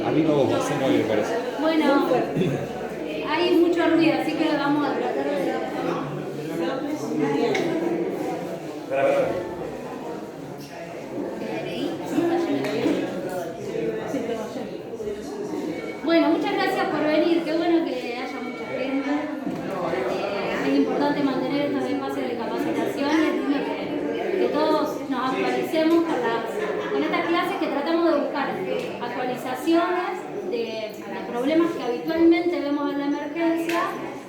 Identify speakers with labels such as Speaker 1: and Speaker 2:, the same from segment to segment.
Speaker 1: Arriba vos, hacemos me parece.
Speaker 2: Bueno, hay mucho ruido, así que vamos a tratar de... Bueno, muchas gracias por venir. Qué bueno que haya mucha gente. Es importante mantener estos espacios de capacitación y es lindo que todos nos actualicemos con estas clases que tratamos de buscar actualizaciones de problemas que habitualmente vemos en la emergencia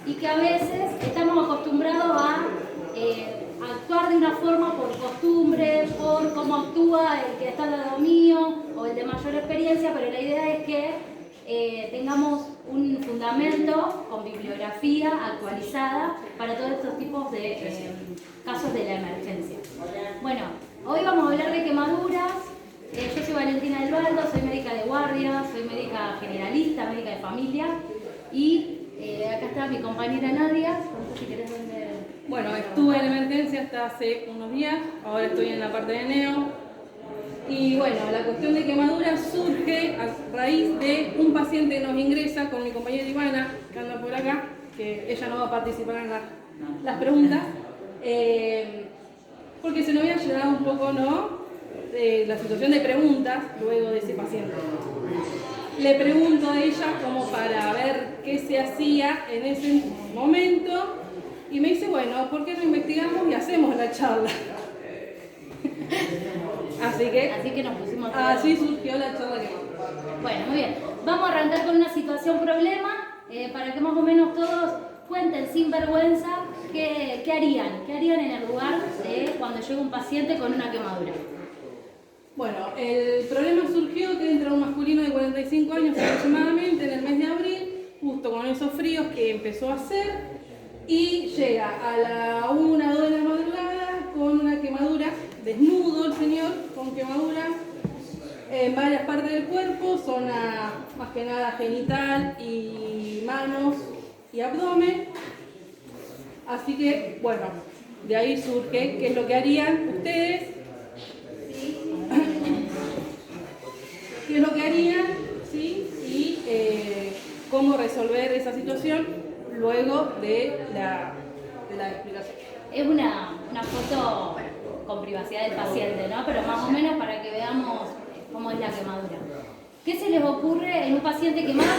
Speaker 2: y que a veces estamos acostumbrados a actuar de una forma por costumbre, por cómo actúa el que está al lado mío o el de mayor experiencia, pero la idea es que tengamos un fundamento con bibliografía actualizada para todos estos tipos de casos de la emergencia. Bueno, hoy vamos a hablar de quemaduras. Yo soy Valentina del Baldo, soy médica de guardia, soy médica generalista, médica de familia y acá está mi compañera Nadia. No sé si querés ver.
Speaker 3: Bueno, estuve en emergencia hasta hace unos días, ahora estoy en la parte de neo. Y bueno, la cuestión de quemaduras surge a raíz de un paciente que nos ingresa con mi compañera Ivana, que anda por acá, que ella no va a participar en las preguntas, porque se nos había llegado un poco, ¿no?, de la situación de preguntas luego de ese paciente. Le pregunto a ella como para ver qué se hacía en ese momento y me dice, bueno, ¿por qué no investigamos y hacemos la charla? Así que
Speaker 2: nos pusimos
Speaker 3: así surgió la charla que...
Speaker 2: Bueno, muy bien. Vamos a arrancar con una situación problema para que más o menos todos cuenten sin vergüenza qué harían en el lugar de cuando llega un paciente con una quemadura.
Speaker 3: Bueno, el problema surgió que entra un masculino de 45 años aproximadamente en el mes de abril, justo con esos fríos que empezó a hacer, y llega a la 1 o 2 de la madrugada con una quemadura, desnudo el señor, con quemadura en varias partes del cuerpo, zona más que nada genital y manos y abdomen. Así que, bueno, de ahí surge qué es lo que harían ustedes. ¿Qué es lo que harían? ¿Sí? Y cómo resolver esa situación luego de la explicación.
Speaker 2: Es una foto con privacidad del paciente, ¿no? Pero más o menos para que veamos cómo es la quemadura. ¿Qué se les ocurre en un paciente quemado?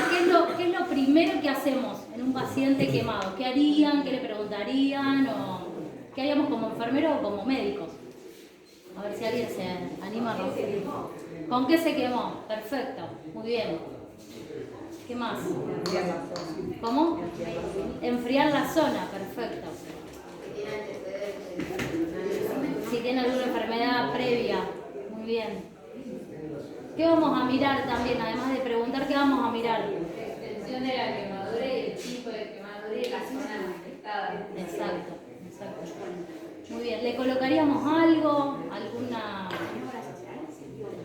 Speaker 2: ¿Qué es lo primero que hacemos en un paciente quemado? ¿Qué harían? ¿Qué le preguntarían? ¿O qué haríamos como enfermeros o como médicos? A ver si alguien se anima a responder. ¿Con qué se quemó? Perfecto, muy bien. ¿Qué más? ¿Cómo? Enfriar la zona, perfecto. Si tiene alguna enfermedad previa, muy bien. ¿Qué vamos a mirar también? Además de preguntar, ¿qué vamos a mirar?
Speaker 4: La extensión de la quemadura y el tipo de quemadura y la zona afectada.
Speaker 2: Exacto. Muy bien, ¿le colocaríamos algo? ¿Alguna...?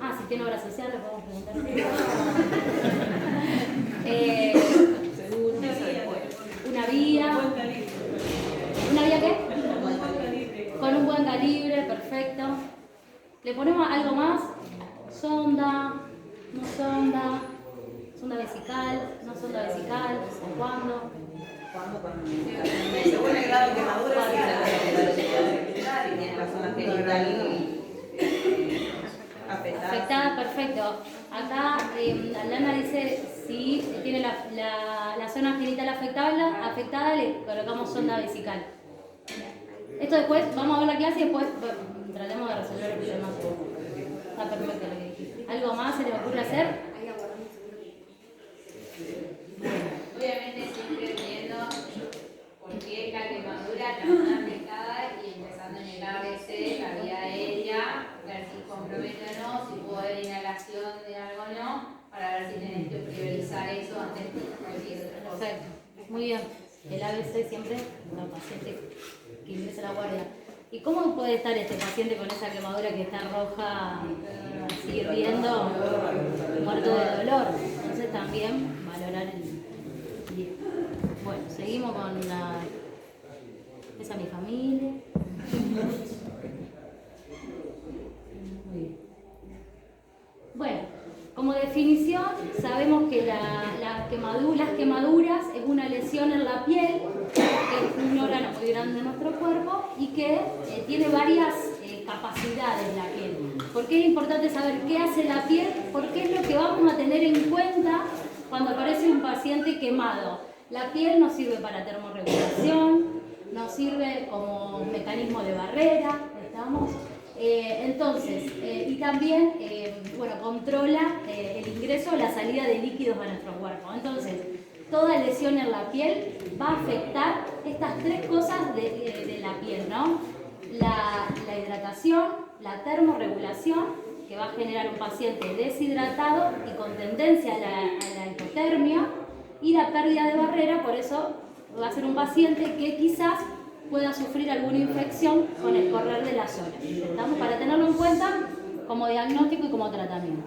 Speaker 2: Ah, si tiene obra social, le podemos preguntar. Una vía. ¿Una vía qué? Con un buen calibre, perfecto. ¿Le ponemos algo más? Sonda, no sonda, sonda vesical, no sonda vesical, ¿cuándo?
Speaker 5: Según el grado de quemadura, si tiene la zona genital
Speaker 2: afectada, perfecto. Acá Lana dice si tiene la zona genital afectada, le colocamos sonda vesical. Esto después, vamos a ver la clase y después tratemos de resolver el problema. Está perfecto lo que dijiste. ¿Algo más se le ocurre hacer?
Speaker 4: Obviamente siempre viendo por qué es la quemadura, la zona afectada y empezando en el ABC, la vía aérea, ver si compromete o no, si puede haber inhalación de algo o no, para ver si tenés que priorizar eso antes de cualquier otra cosa.
Speaker 2: Perfecto, muy bien. El ABC siempre para el paciente que ingresa a la guardia. ¿Y cómo puede estar este paciente con esa quemadura que está roja, así hirviendo, muerto de dolor? Entonces también valorar el día. Bueno, seguimos con esa es mi familia. definición, sabemos que las quemaduras es una lesión en la piel, que es un órgano muy grande de nuestro cuerpo y que tiene varias capacidades la piel. ¿Por qué es importante saber qué hace la piel? Porque es lo que vamos a tener en cuenta cuando aparece un paciente quemado. La piel nos sirve para termorregulación, nos sirve como mecanismo de barrera, ¿estamos? Y también bueno, controla el ingreso o la salida de líquidos a nuestro cuerpo. Entonces, toda lesión en la piel va a afectar estas tres cosas de la piel, ¿no? La hidratación, la termorregulación, que va a generar un paciente deshidratado y con tendencia a la hipotermia, y la pérdida de barrera, por eso va a ser un paciente que quizás pueda sufrir alguna infección con el correr de las horas. ¿Estamos? Para tenerlo en cuenta como diagnóstico y como tratamiento.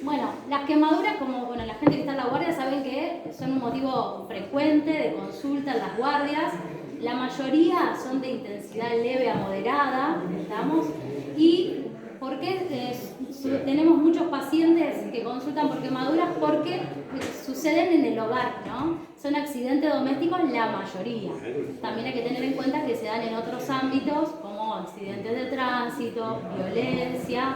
Speaker 2: Bueno, las quemaduras, como la gente que está en la guardia saben que son un motivo frecuente de consulta en las guardias. La mayoría son de intensidad leve a moderada, ¿estamos? Y ¿por qué tenemos muchos pacientes que consultan por quemaduras? Porque suceden en el hogar, ¿no? Son accidentes domésticos la mayoría. También hay que tener en cuenta que se dan en otros ámbitos como accidentes de tránsito, violencia,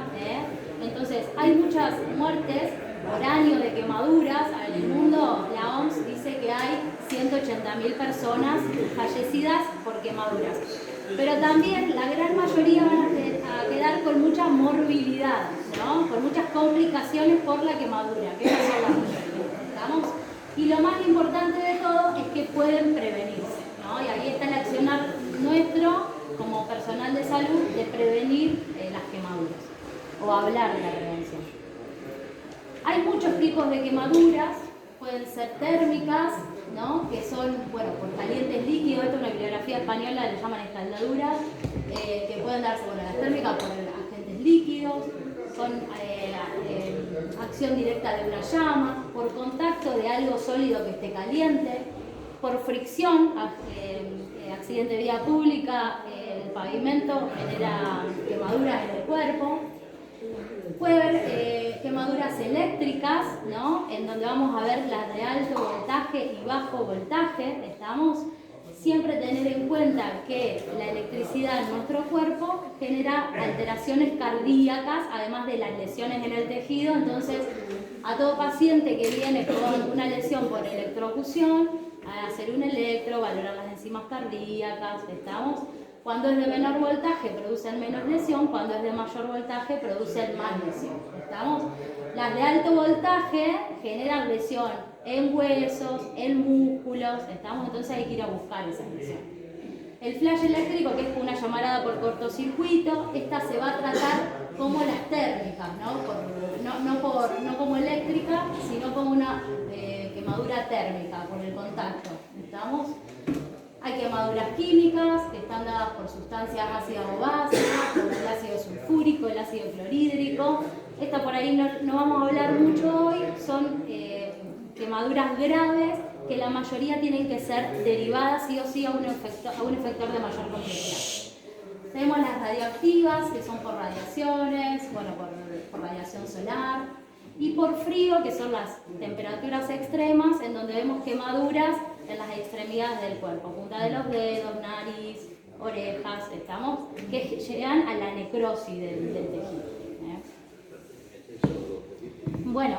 Speaker 2: Entonces, hay muchas muertes por año de quemaduras. En el mundo, la OMS dice que hay 180.000 personas fallecidas por quemaduras. Pero también la gran mayoría van a quedar con mucha morbilidad, ¿no? Con muchas complicaciones por la quemadura, que esas son las mayorías, ¿estamos? Y lo más importante de todo es que pueden prevenirse, ¿no? Y ahí está el accionar nuestro como personal de salud de prevenir las quemaduras o hablar de la prevención. Hay muchos tipos de quemaduras, pueden ser térmicas, ¿no? Que son, bueno, por calientes líquidos. Esto es una bibliografía española, le llaman escaldaduras, que pueden darse, bueno, las térmicas por agentes líquidos, son acción directa de una llama, por contacto de algo sólido que esté caliente, por fricción, accidente de vía pública, el pavimento genera quemaduras en el cuerpo. Puede haber quemaduras eléctricas, ¿no? En donde vamos a ver las de alto voltaje y bajo voltaje. Estamos siempre tener en cuenta que la electricidad en nuestro cuerpo genera alteraciones cardíacas, además de las lesiones en el tejido. Entonces, a todo paciente que viene con una lesión por electrocución, a hacer un electro, valorar las enzimas cardíacas, ¿estamos? Cuando es de menor voltaje producen menos lesión, cuando es de mayor voltaje producen más lesión. ¿Estamos? Las de alto voltaje generan lesión en huesos, en músculos, ¿estamos? Entonces hay que ir a buscar esa lesión. El flash eléctrico, que es una llamarada por cortocircuito, esta se va a tratar como las térmicas, ¿no? No como eléctrica, sino como una quemadura térmica por el contacto. ¿Estamos? Hay quemaduras químicas que están dadas por sustancias ácidas o básicas, como el ácido sulfúrico, el ácido clorhídrico. Esta por ahí no vamos a hablar mucho hoy, son quemaduras graves que la mayoría tienen que ser derivadas sí o sí a un efector de mayor complejidad. Tenemos las radioactivas, que son por radiaciones, bueno, por radiación solar, y por frío, que son las temperaturas extremas, en donde vemos quemaduras en las extremidades del cuerpo, punta de los dedos, nariz, orejas, ¿estamos? Que llegan a la necrosis del tejido. Bueno,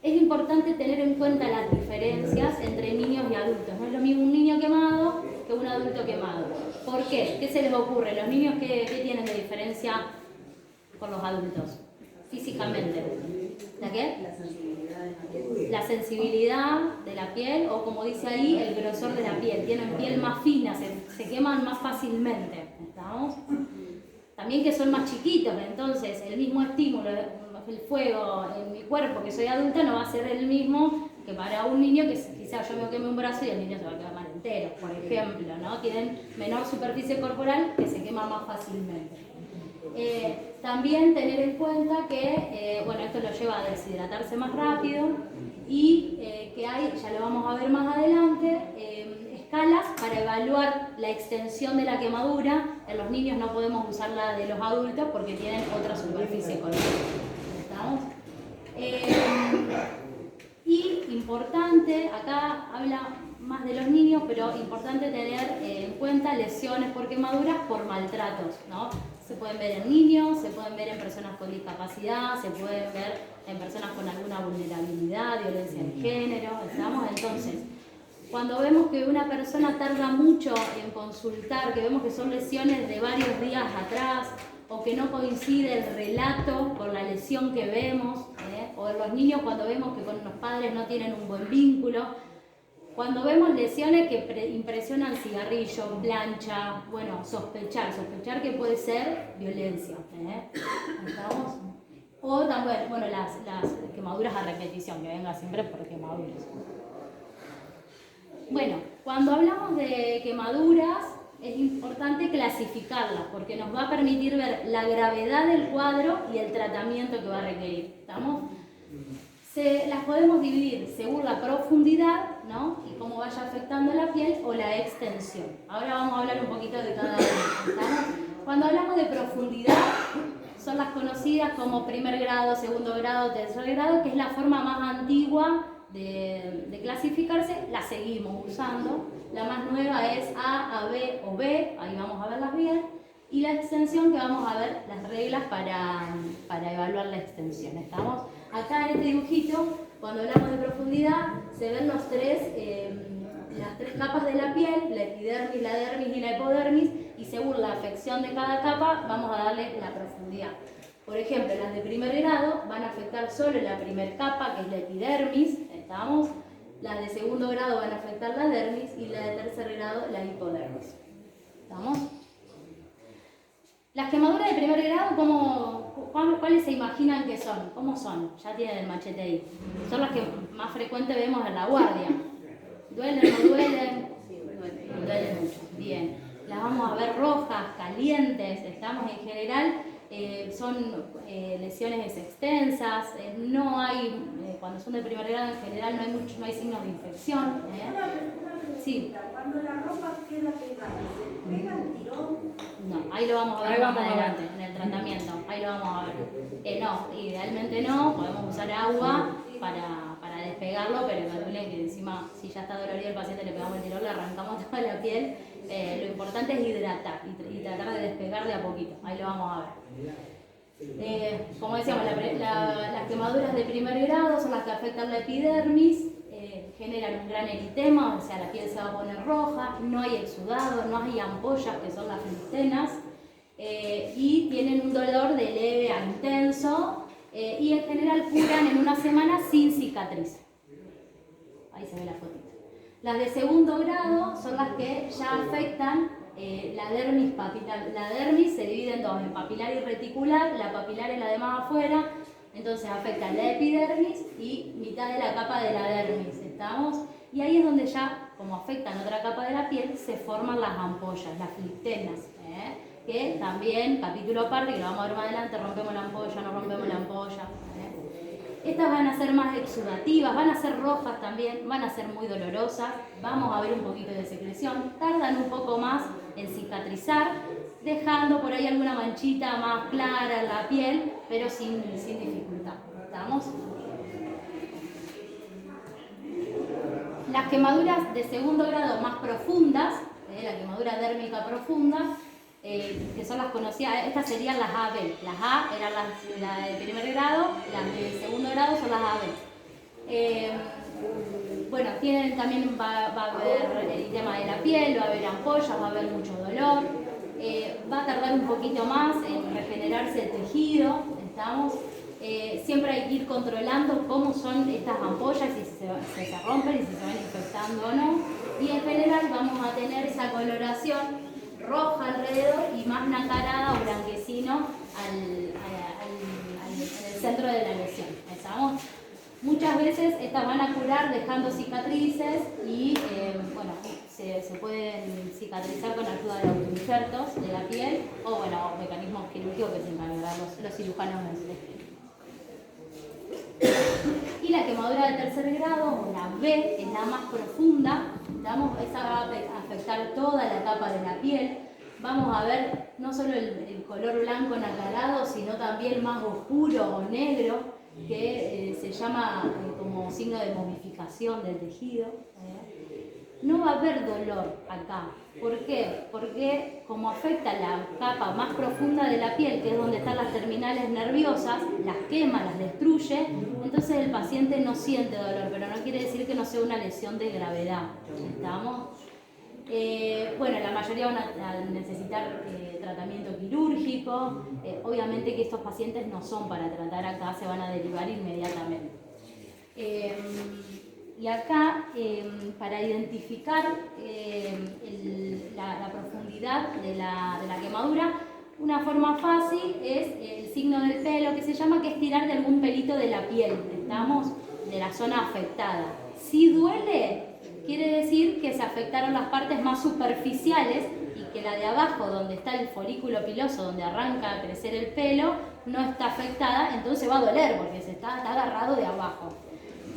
Speaker 2: es importante tener en cuenta las diferencias entre niños y adultos. No es lo mismo un niño quemado que un adulto quemado. ¿Por qué? ¿Qué se les ocurre? ¿Los niños qué tienen de diferencia con los adultos? Físicamente. ¿La qué? La sensibilidad de la piel, o como dice ahí, el grosor de la piel. Tienen piel más fina, se queman más fácilmente. ¿Estamos? También que son más chiquitos, entonces el mismo estímulo, el fuego en mi cuerpo, que soy adulta, no va a ser el mismo que para un niño que quizás yo me queme un brazo y el niño se va a quemar entero, por ejemplo, ¿no? Tienen menor superficie corporal que se quema más fácilmente. También tener en cuenta que, bueno, esto lo lleva a deshidratarse más rápido y que hay, ya lo vamos a ver más adelante, escalas para evaluar la extensión de la quemadura. En los niños no podemos usar la de los adultos porque tienen otra superficie corporal. ¿Estamos? Y importante, acá habla más de los niños, pero importante tener en cuenta lesiones por quemaduras por maltratos, ¿no? Se pueden ver en niños, se pueden ver en personas con discapacidad, se pueden ver en personas con alguna vulnerabilidad, violencia de género, ¿estamos? Entonces, cuando vemos que una persona tarda mucho en consultar, que vemos que son lesiones de varios días atrás, o que no coincide el relato con la lesión que vemos, o en los niños cuando vemos que con los padres no tienen un buen vínculo, cuando vemos lesiones que impresionan cigarrillo, plancha, bueno, sospechar que puede ser violencia, ¿estamos? O también, bueno, las quemaduras a repetición, que venga siempre por quemaduras. Bueno, cuando hablamos de quemaduras, es importante clasificarlas porque nos va a permitir ver la gravedad del cuadro y el tratamiento que va a requerir. ¿Estamos? Las podemos dividir según la profundidad, ¿no? Y cómo vaya afectando la piel o la extensión. Ahora vamos a hablar un poquito de cada una. ¿Estamos? Cuando hablamos de profundidad, son las conocidas como primer grado, segundo grado, tercer grado, que es la forma más antigua de clasificarse, la seguimos usando. La más nueva es A, AB o B, ahí vamos a verlas bien. Y la extensión, que vamos a ver las reglas para evaluar la extensión. ¿Estamos? Acá en este dibujito, cuando hablamos de profundidad, se ven las tres capas de la piel, la epidermis, la dermis y la hipodermis, y según la afección de cada capa, vamos a darle la profundidad. Por ejemplo, las de primer grado van a afectar solo la primer capa, que es la epidermis, ¿estamos? Las de segundo grado van a afectar la dermis y la de tercer grado la hipodermis. ¿Estamos? Las quemaduras de primer grado, ¿cuáles se imaginan que son? ¿Cómo son? Ya tienen el machete ahí. Son las que más frecuentes vemos en la guardia. ¿Duelen o no duelen?
Speaker 5: Sí, duele.
Speaker 2: Duelen mucho. Bien. Las vamos a ver rojas, calientes, estamos en general. Son lesiones extensas, no hay, cuando son de primer grado en general no hay signos de infección. Sí.
Speaker 6: Cuando la ropa queda pegada, ¿se pega el tirón?
Speaker 2: No, ahí lo vamos a ver más adelante, en el tratamiento, ahí lo vamos a ver. No, idealmente no, podemos usar agua para despegarlo, pero calculen que encima, si ya está dolorido el paciente, le pegamos el tirón, le arrancamos toda la piel. Lo importante es hidratar y tratar de despegar de a poquito, ahí lo vamos a ver. Como decíamos, las quemaduras de primer grado son las que afectan la epidermis, generan un gran eritema, o sea, la piel se va a poner roja, no hay exudado, no hay ampollas, que son las filistenas, y tienen un dolor de leve a intenso, y en general curan en una semana sin cicatriz. Ahí se ve la fotito. Las de segundo grado son las que ya afectan la dermis papilar. La dermis se divide en dos, en papilar y reticular. La papilar es la de más afuera, entonces afecta la epidermis y mitad de la capa de la dermis. ¿Estamos? Y ahí es donde ya, como afectan otra capa de la piel, se forman las ampollas, las filistenas. Que también, capítulo aparte, que lo vamos a ver más adelante, rompemos la ampolla, no rompemos la ampolla. Estas van a ser más exudativas, van a ser rojas también, van a ser muy dolorosas, vamos a ver un poquito de secreción, tardan un poco más en cicatrizar, dejando por ahí alguna manchita más clara en la piel, pero sin dificultad. ¿Estamos? Las quemaduras de segundo grado más profundas, la quemadura dérmica profunda, que son las conocidas, estas serían las AB. Las A eran las de primer grado, las de segundo grado son las AB. Bueno, también va a haber el tema de la piel, va a haber ampollas, va a haber mucho dolor, va a tardar un poquito más en regenerarse el tejido, ¿estamos? Siempre hay que ir controlando cómo son estas ampollas, si se rompen y si se van infectando o no. Y en general vamos a tener esa coloración roja alrededor y más nacarada o blanquecino en el centro de la lesión. ¿Estamos? Muchas veces estas van a curar dejando cicatrices y bueno, se pueden cicatrizar con ayuda de autoinjertos de la piel o bueno, mecanismos quirúrgicos que se encargan los cirujanos de y la quemadura de tercer grado, o la B, es la más profunda. Esa va a afectar toda la capa de la piel. Vamos a ver no solo el color blanco nacarado, sino también más oscuro o negro. que se llama como signo de momificación del tejido, no va a haber dolor acá. ¿Por qué? Porque como afecta la capa más profunda de la piel, que es donde están las terminales nerviosas, las quema, las destruye, entonces el paciente no siente dolor, pero no quiere decir que no sea una lesión de gravedad. ¿Estamos? Bueno, la mayoría van a necesitar tratamiento quirúrgico. Obviamente que estos pacientes no son para tratar acá, se van a derivar inmediatamente. Y acá, para identificar la profundidad de la quemadura, una forma fácil es el signo del pelo, que se llama, que es tirar de algún pelito de la piel, ¿estamos? De la zona afectada. Si duele, quiere decir que se afectaron las partes más superficiales y que la de abajo, donde está el folículo piloso, donde arranca a crecer el pelo, no está afectada, entonces va a doler porque está agarrado de abajo.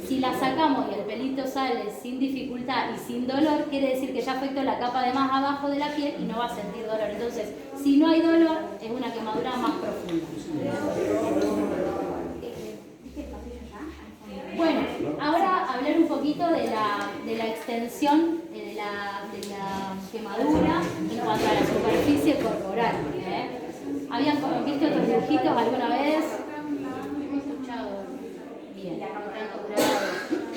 Speaker 2: Si la sacamos y el pelito sale sin dificultad y sin dolor, quiere decir que ya afectó la capa de más abajo de la piel y no va a sentir dolor. Entonces, si no hay dolor, es una quemadura más profunda. Bueno, ahora hablar un poquito de la extensión de la quemadura en cuanto a la superficie corporal. ¿Habían visto estos dibujitos alguna vez? Bien.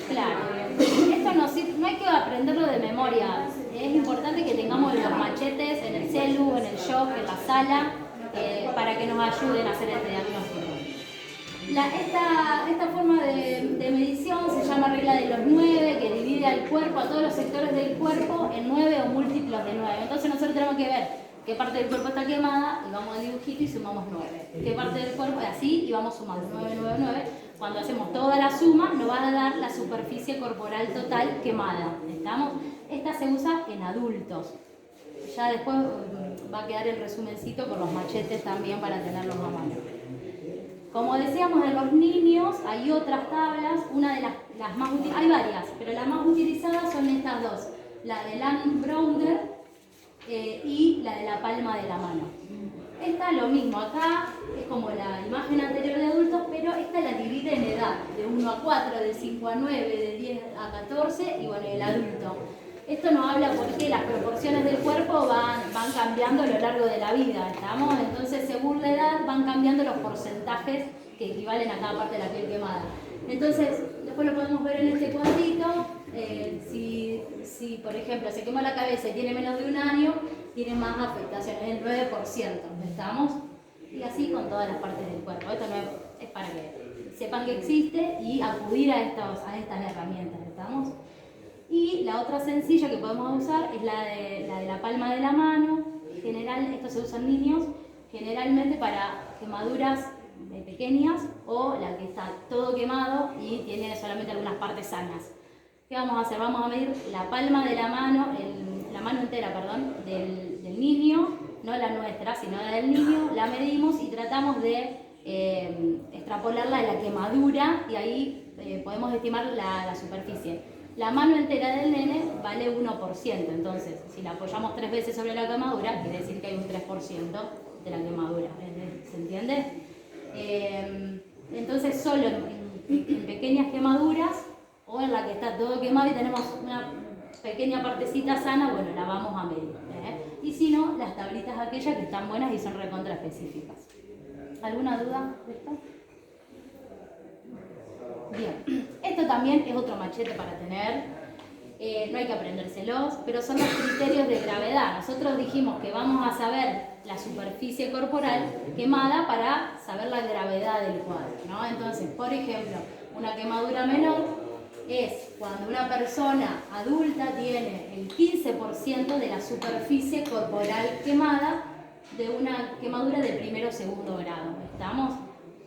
Speaker 2: Claro. Esto no hay que aprenderlo de memoria. Es importante que tengamos los machetes en el celu, en el shop, en la sala, para que nos ayuden a hacer este diagnóstico. Esta forma de medición se llama regla de los 9, que divide al cuerpo, a todos los sectores del cuerpo, en 9 o múltiplos de 9. Entonces nosotros tenemos que ver qué parte del cuerpo está quemada y vamos al dibujito y sumamos 9. Qué parte del cuerpo es así y vamos sumando 9, 9, 9. Cuando hacemos toda la suma nos va a dar la superficie corporal total quemada. ¿Estamos? Esta se usa en adultos. Ya después va a quedar el resumencito con los machetes también para tenerlos a mano. Como decíamos, en los niños hay otras tablas, una de las más utilizadas, hay varias, pero las más utilizadas son estas dos, la de Land-Browder y la de la palma de la mano. Esta lo mismo, acá es como la imagen anterior de adultos, pero esta la divide en edad, de 1 a 4, de 5 a 9, de 10 a 14 y bueno, el adulto. Esto nos habla porque las proporciones del cuerpo van cambiando a lo largo de la vida, ¿estamos? Entonces, según la edad, van cambiando los porcentajes que equivalen a cada parte de la piel quemada. Entonces, después lo podemos ver en este cuadrito. Si, por ejemplo, se quema la cabeza y tiene menos de 1 año, tiene más afectaciones, el 9%, ¿estamos? Y así con todas las partes del cuerpo. Esto no es para que sepan que existe y acudir a estas herramientas, ¿estamos? Y la otra sencilla que podemos usar es la de la palma de la mano. Esto se usa en niños, generalmente para quemaduras pequeñas o la que está todo quemado y tiene solamente algunas partes sanas. ¿Qué vamos a hacer? Vamos a medir la palma de la mano, la mano entera, perdón, del niño, no la nuestra, sino la del niño, la medimos y tratamos de extrapolarla a la quemadura y ahí podemos estimar la superficie. La mano entera del nene vale 1%, entonces si la apoyamos 3 veces sobre la quemadura, quiere decir que hay un 3% de la quemadura, ¿se entiende? Entonces solo en pequeñas quemaduras o en la que está todo quemado y tenemos una pequeña partecita sana, bueno, la vamos a medir. Y si no, las tablitas aquellas que están buenas y son recontra específicas. ¿Alguna duda de esto? Bien, esto también es otro machete para tener, no hay que aprendérselos, pero son los criterios de gravedad. Nosotros dijimos que vamos a saber la superficie corporal quemada para saber la gravedad del cuadro, ¿no? Entonces, por ejemplo, una quemadura menor es cuando una persona adulta tiene el 15% de la superficie corporal quemada de una quemadura de primero o segundo grado. ¿Estamos?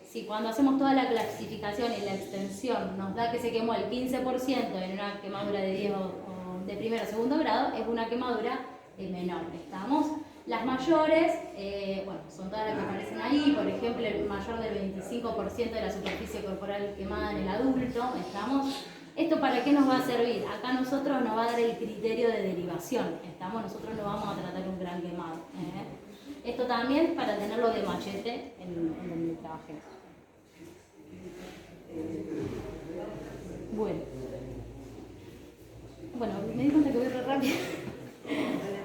Speaker 2: Si cuando hacemos toda la clasificación y la extensión nos da que se quemó el 15% en una quemadura de 10 o de primero o segundo grado, es una quemadura menor. ¿Estamos? Las mayores, bueno, son todas las que aparecen ahí, por ejemplo, el mayor del 25% de la superficie corporal quemada en el adulto. ¿Estamos? ¿Esto para qué nos va a servir? Acá nosotros nos va a dar el criterio de derivación. ¿Estamos? Nosotros no vamos a tratar un gran quemado. Esto también para tenerlo de machete en donde trabajemos. Bueno, me di cuenta que voy re rápido.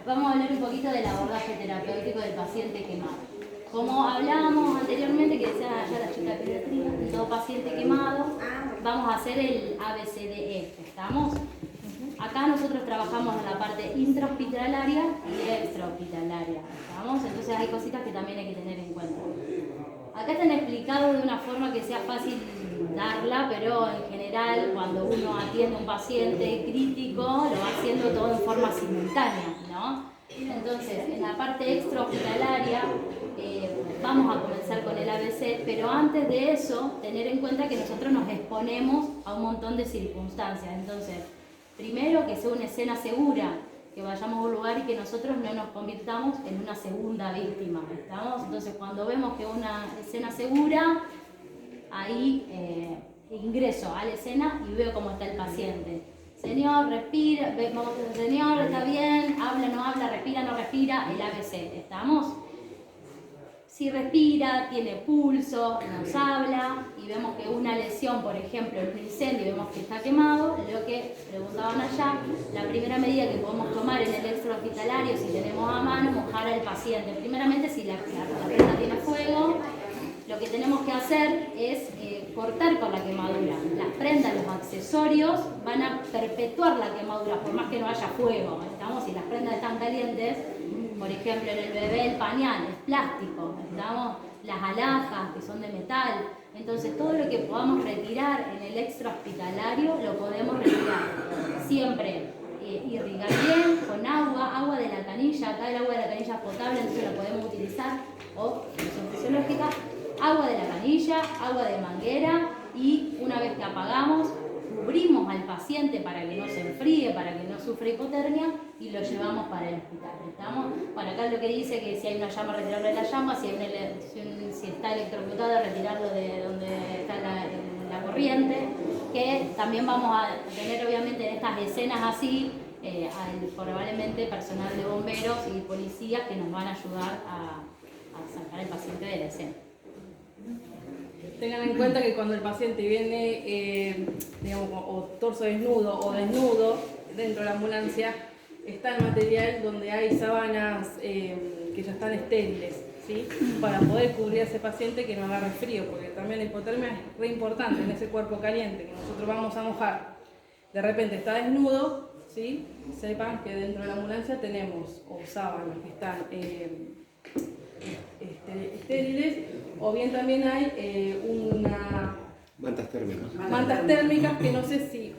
Speaker 2: Vamos a hablar un poquito del abordaje terapéutico del paciente quemado. Como hablábamos anteriormente, que decía ya la chica de pediatría, en todo paciente quemado, vamos a hacer el ABCDE, ¿estamos? Acá nosotros trabajamos en la parte intrahospitalaria y extrahospitalaria, ¿estamos? Entonces hay cositas que también hay que tener en cuenta. Acá están explicados de una forma que sea fácil darla, pero en general cuando uno atiende a un paciente crítico lo va haciendo todo en forma simultánea, ¿no? Entonces, en la parte extrahospitalaria vamos a comenzar con el ABC, pero antes de eso, tener en cuenta que nosotros nos exponemos a un montón de circunstancias. Entonces, primero que sea una escena segura, que vayamos a un lugar y que nosotros no nos convirtamos en una segunda víctima, ¿estamos? Entonces, cuando vemos que una escena segura, ahí ingreso a la escena y veo cómo está el paciente. Señor, respira, señor, está bien, habla, no habla, respira, no respira, el ABC, ¿estamos? Si respira, tiene pulso, nos habla y vemos que una lesión, por ejemplo, en un incendio, vemos que está quemado, lo que preguntaban allá, la primera medida que podemos tomar en el extrahospitalario, si tenemos a mano, mojar al paciente. Primeramente, si la prenda tiene fuego, lo que tenemos que hacer es cortar con la quemadura. Las prendas, los accesorios van a perpetuar la quemadura, por más que no haya fuego. ¿Estamos? Si las prendas están calientes, por ejemplo, en el bebé el pañal es plástico, ¿estamos? Las alhajas que son de metal. Entonces, todo lo que podamos retirar en el extrahospitalario lo podemos retirar. Siempre irrigar bien con agua de la canilla. Acá el agua de la canilla es potable, entonces la podemos utilizar, o solución fisiológica. Agua de la canilla, agua de manguera, y una vez que apagamos, cubrimos al paciente para que no se enfríe, para que no sufra hipotermia, y lo llevamos para el hospital. ¿Estamos? Bueno, acá es lo que dice que si hay una llama, retirarlo de la llama, si está electrocutado, retirarlo de donde está la corriente, que también vamos a tener obviamente en estas escenas así, probablemente personal de bomberos y policías que nos van a ayudar a sacar al paciente de la escena.
Speaker 3: Tengan en cuenta que cuando el paciente viene, digamos, o torso desnudo o desnudo dentro de la ambulancia, está el material donde hay sábanas que ya están estériles, ¿sí? Para poder cubrir a ese paciente que no agarre frío, porque también la hipotermia es re importante en ese cuerpo caliente que nosotros vamos a mojar. De repente está desnudo, ¿sí? Sepan que dentro de la ambulancia tenemos o sábanas que están estériles, o bien también hay
Speaker 1: Mantas térmicas.
Speaker 3: mantas térmicas que no sé si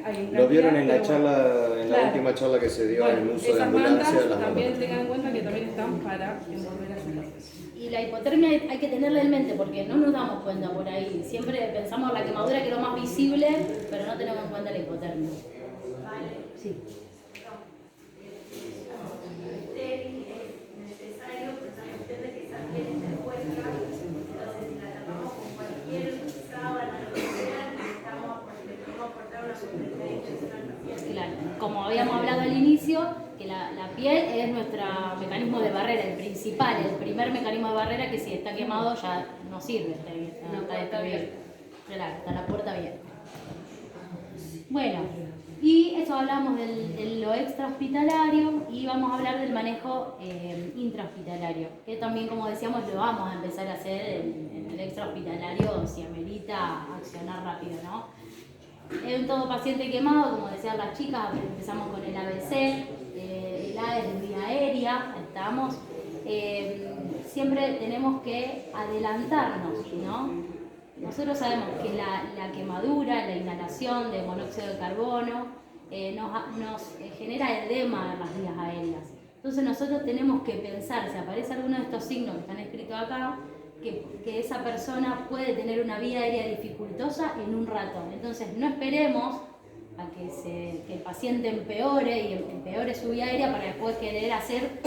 Speaker 3: hay en
Speaker 1: Lo vieron en la
Speaker 3: pero
Speaker 1: charla, en la
Speaker 3: claro.
Speaker 1: última charla que se dio
Speaker 3: Bueno,
Speaker 1: en el uso de
Speaker 3: esas
Speaker 1: ambulancia.
Speaker 3: mantas
Speaker 1: Las
Speaker 3: también
Speaker 1: mantas.
Speaker 3: tengan en cuenta que también están para envolver a ese paciente.
Speaker 2: Y la hipotermia hay que tenerla en mente porque no nos damos cuenta por ahí. Siempre pensamos la quemadura que es lo más visible, pero no tenemos en cuenta la hipotermia. Sí. Claro, como habíamos hablado al inicio, que la piel es nuestro mecanismo de barrera, el principal, el primer mecanismo de barrera que si está quemado ya no sirve, está bien. Claro, está la puerta abierta. Bueno, y eso hablamos de lo extrahospitalario y vamos a hablar del manejo intrahospitalario, que también, como decíamos, lo vamos a empezar a hacer en el extrahospitalario si amerita accionar rápido, ¿no? En todo paciente quemado, como decían las chicas, empezamos con el ABC, el A es de vía aérea, estamos. Siempre tenemos que adelantarnos, ¿no? Nosotros sabemos que la quemadura, la inhalación de monóxido de carbono nos genera edema en las vías aéreas. Entonces nosotros tenemos que pensar, si aparece alguno de estos signos que están escritos acá, que esa persona puede tener una vía aérea dificultosa en un rato. Entonces no esperemos a que el paciente empeore y empeore su vía aérea para después querer hacer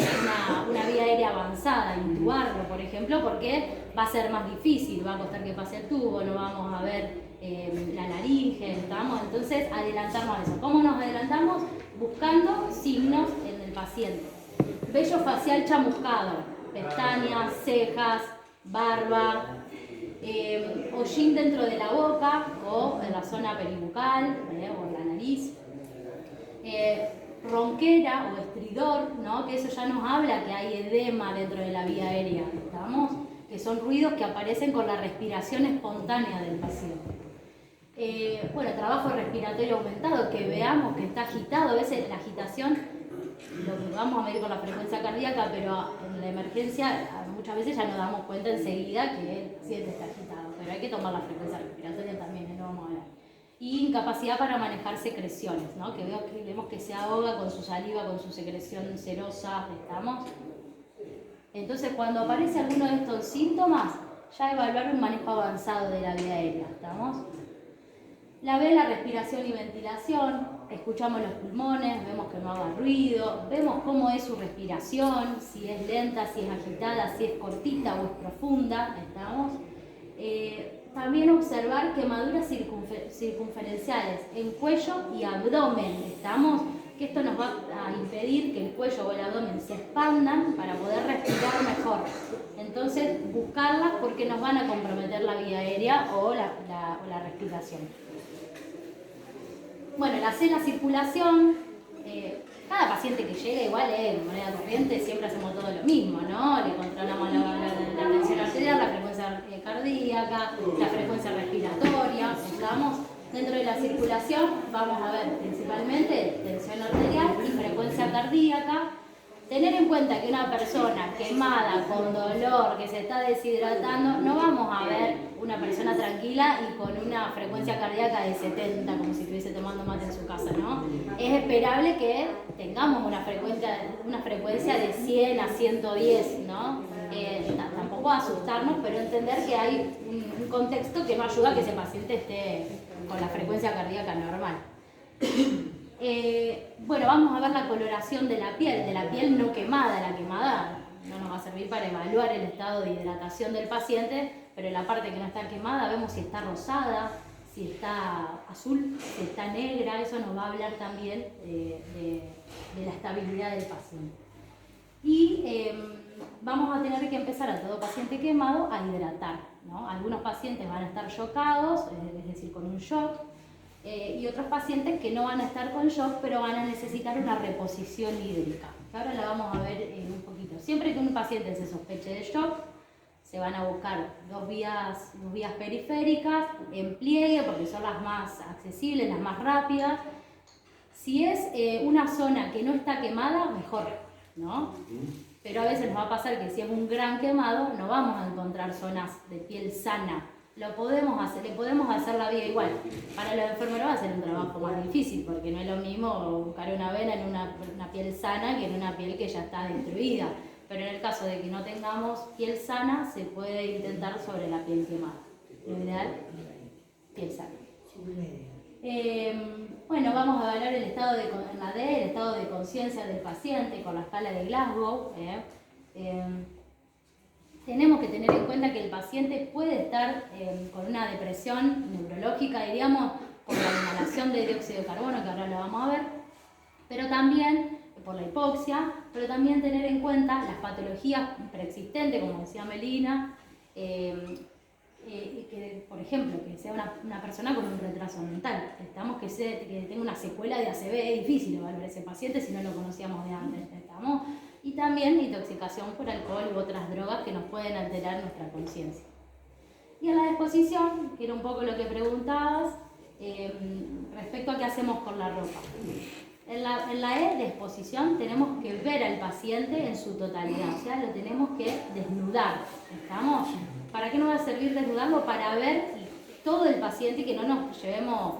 Speaker 2: una vía aérea avanzada, intubarlo, por ejemplo, porque va a ser más difícil, va a costar que pase el tubo, no vamos a ver la laringe, ¿estamos? Entonces adelantarnos a eso. ¿Cómo nos adelantamos? Buscando signos en el paciente. Vello facial chamuscado, pestañas, cejas, barba, hollín dentro de la boca o en la zona peribucal o en la nariz. Ronquera o estridor, ¿no? Que eso ya nos habla que hay edema dentro de la vía aérea, ¿estamos? Que son ruidos que aparecen con la respiración espontánea del paciente. Bueno, trabajo respiratorio aumentado, que veamos que está agitado. A veces la agitación lo que vamos a medir con la frecuencia cardíaca, pero en la emergencia muchas veces ya nos damos cuenta enseguida que el paciente está agitado, pero hay que tomar la frecuencia respiratoria también, lo vamos a ver. Y incapacidad para manejar secreciones, ¿no? Que vemos que se ahoga con su saliva, con su secreción serosa, ¿estamos? Entonces, cuando aparece alguno de estos síntomas, ya evaluar un manejo avanzado de la vía aérea, ¿estamos? La respiración y ventilación, escuchamos los pulmones, vemos que no haga ruido, vemos cómo es su respiración, si es lenta, si es agitada, si es cortita o es profunda, ¿estamos? También observar quemaduras circunferenciales en cuello y abdomen, ¿estamos? Que esto nos va a impedir que el cuello o el abdomen se expandan para poder respirar mejor. Entonces, buscarlas porque nos van a comprometer la vía aérea o la respiración. Bueno, la circulación, cada paciente que llega igual de manera corriente siempre hacemos todo lo mismo, ¿no? Le controlamos la tensión arterial, la frecuencia cardíaca, la frecuencia respiratoria, estamos. Dentro de la circulación vamos a ver principalmente tensión arterial y frecuencia cardíaca. Tener en cuenta que una persona quemada, con dolor, que se está deshidratando, no vamos a ver una persona tranquila y con una frecuencia cardíaca de 70, como si estuviese tomando mate en su casa, ¿no? Es esperable que tengamos una frecuencia de 100 a 110, ¿no? Tampoco asustarnos, pero entender que hay un contexto que no ayuda a que ese paciente esté con la frecuencia cardíaca normal. Bueno, vamos a ver la coloración de la piel no quemada. La quemada no nos va a servir para evaluar el estado de hidratación del paciente, pero la parte que no está quemada vemos si está rosada, si está azul, si está negra. Eso nos va a hablar también de la estabilidad del paciente. Y vamos a tener que empezar a todo paciente quemado a hidratar, ¿no? Algunos pacientes van a estar shockados, es decir, con un shock, y otros pacientes que no van a estar con shock, pero van a necesitar una reposición hídrica. Ahora la vamos a ver un poquito. Siempre que un paciente se sospeche de shock, se van a buscar dos vías periféricas en pliegue, porque son las más accesibles, las más rápidas. Si es una zona que no está quemada, mejor, ¿no? Pero a veces nos va a pasar que si es un gran quemado, no vamos a encontrar zonas de piel sana. Lo podemos hacer, le podemos hacer la vía igual. Para los enfermeros va a ser un trabajo más difícil, porque no es lo mismo buscar una vena en una piel sana que en una piel que ya está destruida. Pero en el caso de que no tengamos piel sana, se puede intentar sobre la piel quemada. Lo ideal, piel sana. Bueno, vamos a evaluar el estado de conciencia del paciente con la escala de Glasgow. Tenemos que tener en cuenta que el paciente puede estar con una depresión neurológica, diríamos, por la inhalación de dióxido de carbono, que ahora lo vamos a ver, pero también por la hipoxia, pero también tener en cuenta las patologías preexistentes, como decía Melina, que, por ejemplo, que sea una persona con un retraso mental. Que tenga una secuela de ACV. Es difícil evaluar a ese paciente si no lo conocíamos de antes. ¿Estamos? Y también intoxicación por alcohol u otras drogas que nos pueden alterar nuestra conciencia. Y en la disposición, que era un poco lo que preguntabas, respecto a qué hacemos con la ropa. En la disposición tenemos que ver al paciente en su totalidad, o sea, lo tenemos que desnudar. ¿Estamos? ¿Para qué nos va a servir desnudarlo? Para ver todo el paciente y que no nos llevemos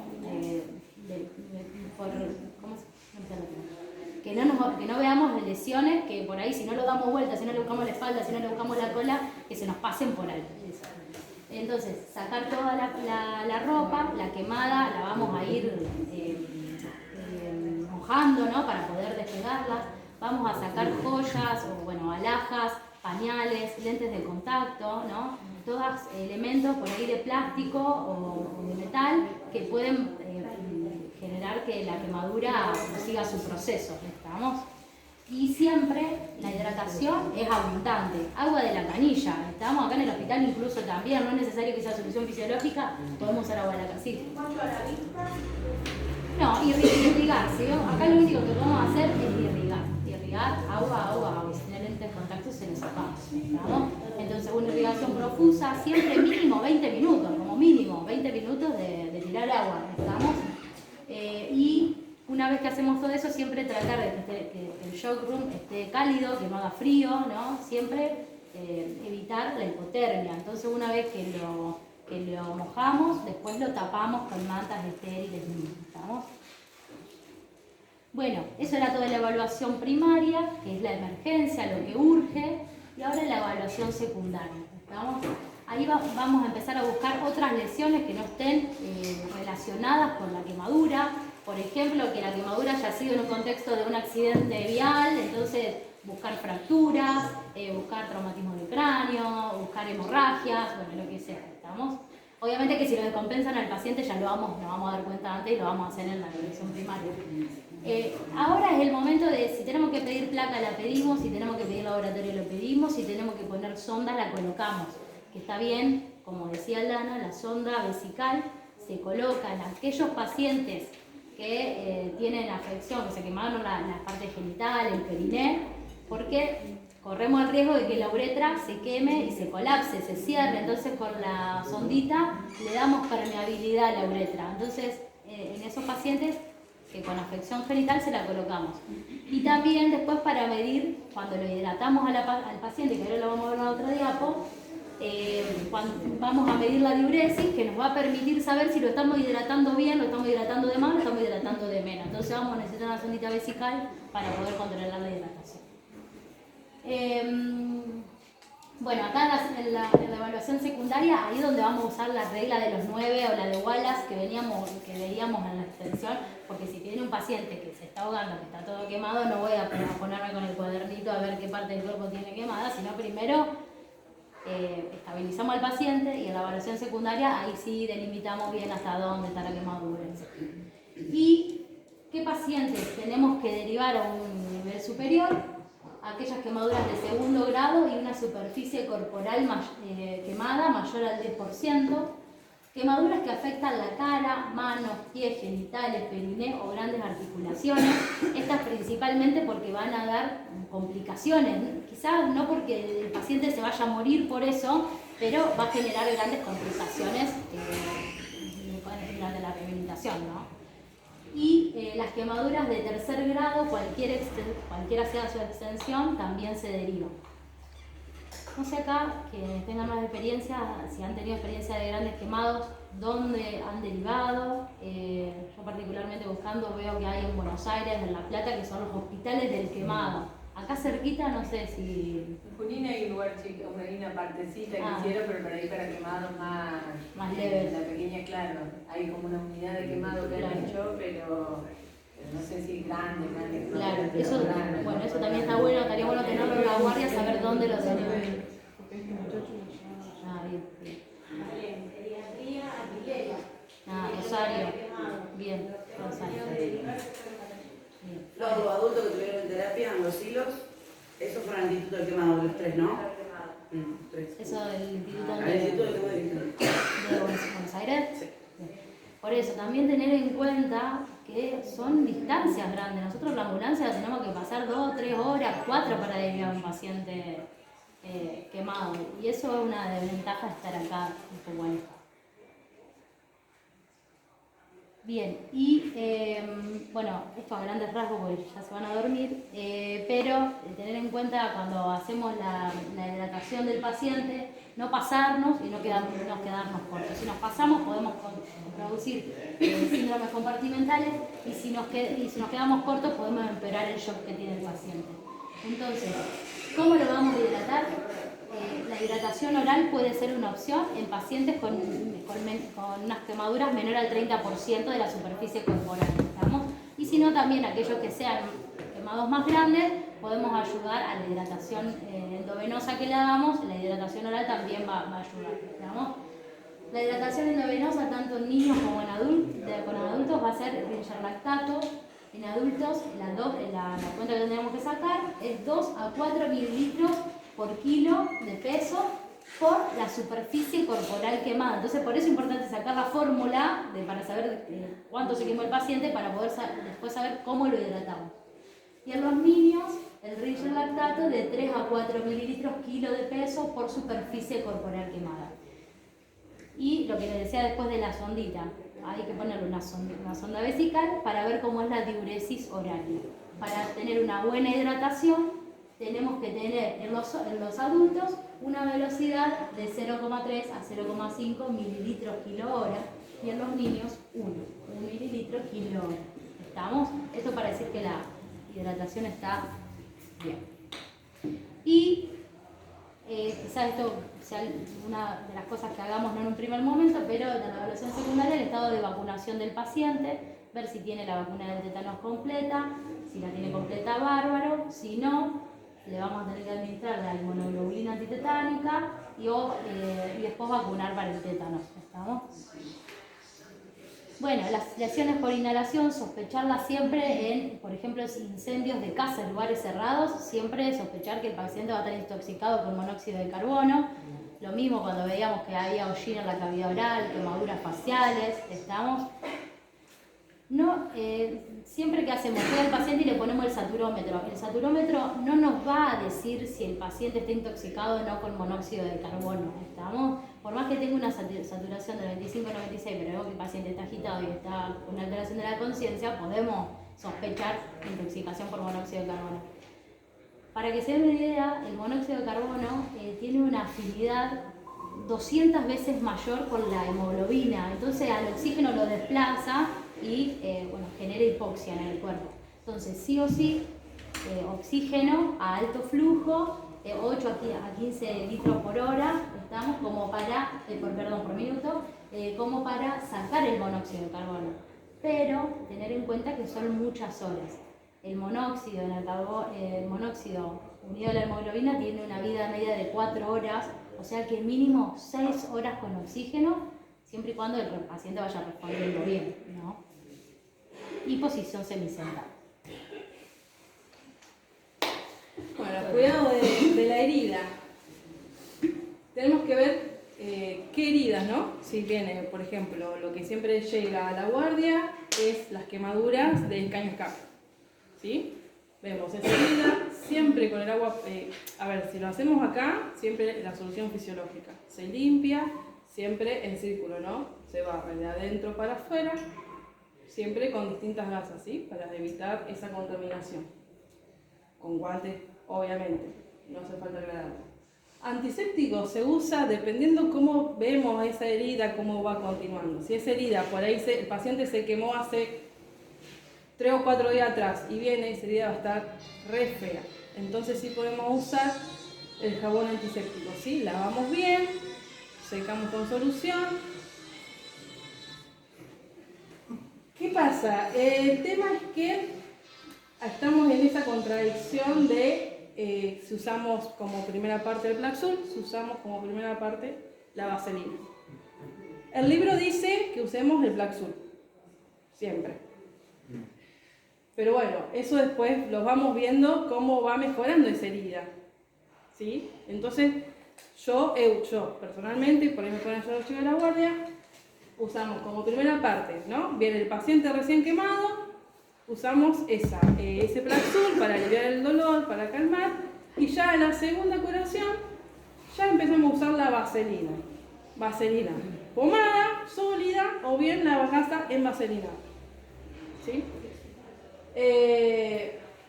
Speaker 2: que no veamos lesiones que por ahí, si no lo damos vuelta, si no le buscamos la espalda, si no le buscamos la cola, que se nos pasen por alto. Entonces, sacar toda la ropa, la quemada, la vamos a ir mojando, ¿no? Para poder despegarla. Vamos a sacar joyas o, bueno, alhajas, pañales, lentes de contacto, ¿no? Todos elementos por ahí de plástico o de metal que pueden generar que la quemadura siga su proceso. ¿Estamos? Y siempre la hidratación es abundante. Agua de la canilla. Estamos acá en el hospital incluso también, no es necesario que sea solución fisiológica, podemos usar agua de la casilla.
Speaker 6: ¿Cuánto a la vista?
Speaker 2: No, irrigar, ¿sí? Acá lo único que podemos hacer es irrigar. Irrigar, agua. Si tienen lentes de contacto se los sacamos. ¿Estamos? Entonces una irrigación profusa, siempre mínimo 20 minutos, como mínimo 20 minutos de tirar agua. ¿Estamos? Y una vez que hacemos todo eso, siempre tratar de que el shock room esté cálido, que no haga frío, ¿no? Siempre evitar la hipotermia. Entonces una vez que lo mojamos, después lo tapamos con mantas estériles. ¿Estamos? Bueno, eso era toda la evaluación primaria, que es la emergencia, lo que urge, y ahora la evaluación secundaria. ¿Estamos? Ahí vamos a empezar a buscar otras lesiones que no estén relacionadas con la quemadura. Por ejemplo, que la quemadura haya sido en un contexto de un accidente vial, entonces buscar fracturas, buscar traumatismo de cráneo, buscar hemorragias, bueno, lo que sea. ¿Estamos? Obviamente que si lo descompensan al paciente ya nos vamos a dar cuenta antes y lo vamos a hacer en la evaluación primaria. Ahora es el momento de, si tenemos que pedir placa la pedimos, si tenemos que pedir laboratorio lo pedimos, si tenemos que poner sonda la colocamos. Que está bien, como decía Lana, la sonda vesical se coloca en aquellos pacientes que tienen afección, que se quemaron la parte genital, el periné, porque corremos el riesgo de que la uretra se queme y se colapse, se cierre. Entonces con la sondita le damos permeabilidad a la uretra. Entonces en esos pacientes que con afección genital se la colocamos. Y también después para medir, cuando lo hidratamos al paciente, que ahora lo vamos a ver en otro diapo, vamos a medir la diuresis, que nos va a permitir saber si lo estamos hidratando bien, lo estamos hidratando de más, lo estamos hidratando de menos. Entonces vamos a necesitar una sondita vesical para poder controlar la hidratación. Bueno, acá en la evaluación secundaria, ahí donde vamos a usar la regla de los 9 o la de Wallace que veíamos en la extensión, porque si tiene un paciente que se está ahogando, que está todo quemado, no voy a ponerme con el cuadernito a ver qué parte del cuerpo tiene quemada, sino primero estabilizamos al paciente y en la evaluación secundaria ahí sí delimitamos bien hasta dónde está la quemadura. ¿Y qué pacientes tenemos que derivar a un nivel superior? Aquellas quemaduras de segundo grado y una superficie corporal quemada mayor al 10%, quemaduras que afectan la cara, manos, pies, genitales, periné o grandes articulaciones, estas principalmente porque van a dar complicaciones, quizás no porque el paciente se vaya a morir por eso, pero va a generar grandes complicaciones durante la rehabilitación, ¿no? Y las quemaduras de tercer grado, cualquiera sea su extensión, también se derivan. No sé acá, que tengan más experiencia, si han tenido experiencia de grandes quemados, dónde han derivado. Yo particularmente buscando veo que hay en Buenos Aires, en La Plata, que son los hospitales del quemado. Acá cerquita, no sé si...
Speaker 5: En Junín hay un lugar chico, una partecita que hicieron, pero para ir para quemados más
Speaker 2: leves.
Speaker 5: La pequeña, claro, hay como una unidad de quemado que han hecho, pero no sé si grande.
Speaker 2: Claro, eso, bueno, eso también está bueno, estaría bueno tenerlo en la guardia, saber dónde lo tienen. Bien.
Speaker 6: Pediatría, Aguilera.
Speaker 2: Rosario. Bien, Rosario. Bien.
Speaker 7: Los adultos que tuvieron en terapia en los hilos, esos fueron al Instituto del Quemado, los 3, ¿no? 3.
Speaker 2: Eso del Instituto
Speaker 7: Al Instituto del Quemado
Speaker 2: de Buenos Aires.
Speaker 7: Sí.
Speaker 2: Por eso, también tener en cuenta que son distancias grandes. Nosotros la ambulancia tenemos que pasar 2, 3 horas, 4 para derivar a un paciente quemado. Y eso es una desventaja de estar acá en Pehuajó. Bien, y bueno, esto a grandes rasgos porque ya se van a dormir, pero tener en cuenta cuando hacemos la hidratación del paciente, no pasarnos y no quedarnos cortos. Si nos pasamos podemos producir síndromes compartimentales y si nos quedamos cortos podemos empeorar el shock que tiene el paciente. Entonces, ¿cómo lo vamos a hidratar? La hidratación oral puede ser una opción en pacientes con unas quemaduras menor al 30% de la superficie corporal, ¿estamos? Y si no, también aquellos que sean quemados más grandes, podemos ayudar a la hidratación endovenosa que le hagamos, la hidratación oral también va a ayudar, ¿estamos? La hidratación endovenosa, tanto en niños como con adultos, va a ser ringerlactato, En adultos, la cuenta que tendríamos que sacar es 2 a 4 mililitros por kilo de peso por la superficie corporal quemada. Entonces, por eso es importante sacar la fórmula para saber cuánto se quemó el paciente para poder después saber cómo lo hidratamos. Y en los niños, el Ringer lactato de 3 a 4 mililitros kilo de peso por superficie corporal quemada. Y lo que les decía después de la sondita, hay que ponerle una sonda vesical para ver cómo es la diuresis horaria. Para tener una buena hidratación, tenemos que tener en los adultos una velocidad de 0,3 a 0,5 mililitros kilo hora y en los niños 1 mililitro kilo hora. ¿Estamos? Esto para decir que la hidratación está bien. Y quizás esto sea una de las cosas que hagamos no en un primer momento, pero en la evaluación secundaria, el estado de vacunación del paciente, ver si tiene la vacuna del tétanos completa, si la tiene completa, bárbaro, si no, le vamos a tener que administrar la inmunoglobulina antitetánica y después vacunar para el tétanos. ¿Estamos? Bueno, las lesiones por inhalación, sospecharlas siempre en, por ejemplo, incendios de casa en lugares cerrados, siempre sospechar que el paciente va a estar intoxicado con monóxido de carbono. Lo mismo cuando veíamos que había hollín en la cavidad oral, quemaduras faciales, ¿estamos? No, siempre que hacemos ver al paciente y le ponemos el saturómetro no nos va a decir si el paciente está intoxicado o no con monóxido de carbono, ¿estamos? Por más que tenga una saturación de 25 a 96, pero vemos que el paciente está agitado y está con una alteración de la conciencia, podemos sospechar intoxicación por monóxido de carbono. Para que se den una idea, el monóxido de carbono tiene una afinidad 200 veces mayor con la hemoglobina, entonces al oxígeno lo desplaza y genera hipoxia en el cuerpo. Entonces, sí o sí, oxígeno a alto flujo, 8 a 15 litros por hora, estamos como para, por minuto, como para sacar el monóxido de carbono. Pero tener en cuenta que son muchas horas. El monóxido unido a la hemoglobina tiene una vida media de 4 horas, o sea que mínimo 6 horas con oxígeno, siempre y cuando el paciente vaya respondiendo bien, ¿no? Y posición semisentada.
Speaker 3: Bueno, cuidado de la herida. Tenemos que ver qué heridas, ¿no? Si viene, por ejemplo, lo que siempre llega a la guardia es las quemaduras del caño escape. ¿Sí? Vemos esa herida siempre con el agua. Si lo hacemos acá, siempre la solución fisiológica. Se limpia, siempre en círculo, ¿no? Se barre de adentro para afuera, siempre con distintas gasas, ¿sí? Para evitar esa contaminación. Con guantes, obviamente, no hace falta aclararlo. Antiséptico se usa dependiendo cómo vemos esa herida, cómo va continuando. Si esa herida, por ahí el paciente se quemó hace 3 o 4 días atrás y viene, esa herida va a estar re fea. Entonces sí podemos usar el jabón antiséptico, ¿sí? Lavamos bien, secamos con solución. ¿Qué pasa? El tema es que estamos en esa contradicción de si usamos como primera parte el Plaxul, si usamos como primera parte la vaselina. El libro dice que usemos el Plaxul, siempre. Pero bueno, eso después lo vamos viendo cómo va mejorando esa herida, ¿sí? Entonces, yo personalmente, por ejemplo, cuando yo llego a la guardia, usamos como primera parte, ¿no? Viene el paciente recién quemado, usamos ese Plaxul para aliviar el dolor, para calmar, y ya en la segunda curación, ya empezamos a usar la vaselina. Vaselina pomada, sólida, o bien la gasa en vaselina, ¿sí?